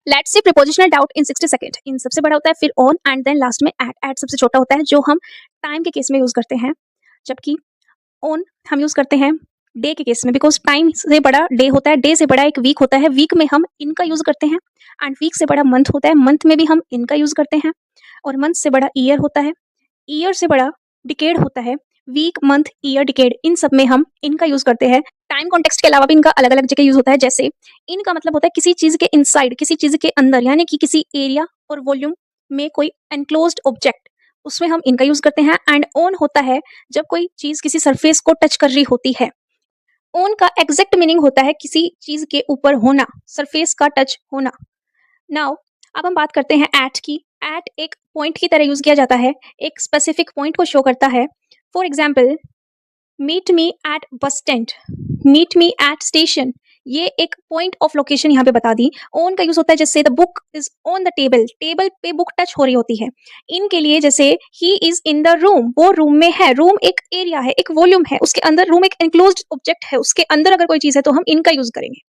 Let's say prepositional doubt in 60 second. In सबसे बड़ा होता है, फिर ऑन एंड देन लास्ट में एट। एट सबसे छोटा होता है जो हम टाइम के केस में यूज करते हैं, जबकि ऑन हम यूज करते हैं डे के केस में, बिकॉज टाइम से बड़ा डे होता है, डे से बड़ा एक वीक होता है, वीक में हम इनका यूज करते हैं। एंड वीक से बड़ा मंथ होता है, मंथ में भी हम इनका यूज करते हैं। और मंथ से बड़ा ईयर होता है, ईयर से बड़ा डिकेड होता है। वीक, मंथ, ईयर, डिकेड, इन सब में हम इनका यूज करते हैं। टाइम कॉन्टेक्स्ट के अलावा भी इनका अलग अलग जगह यूज होता है। जैसे इन का मतलब होता है किसी चीज के इनसाइड, किसी चीज के अंदर, यानी कि किसी एरिया और वॉल्यूम में कोई एनक्लोज्ड ऑब्जेक्ट, उसमें हम इनका यूज करते हैं। एंड ऑन होता है जब कोई चीज किसी सरफेस को टच कर रही होती है। ऑन का एग्जैक्ट मीनिंग होता है किसी चीज के ऊपर होना, सरफेस का टच होना। नाउ अब हम बात करते हैं एट की। एट एक पॉइंट की तरह यूज किया जाता है, एक स्पेसिफिक पॉइंट को शो करता है। For example, meet me at bus stand, meet me at station, ये एक पॉइंट ऑफ लोकेशन यहाँ पे बता दी। ऑन का यूज होता है जैसे the book is on the table, table पे बुक टच हो रही होती है। इन के लिए जैसे he is in the room, वो रूम में है। रूम एक एरिया है, एक वॉल्यूम है, उसके अंदर रूम एक एनक्लोज्ड ऑब्जेक्ट है, उसके अंदर अगर कोई चीज है तो हम इनका यूज करेंगे।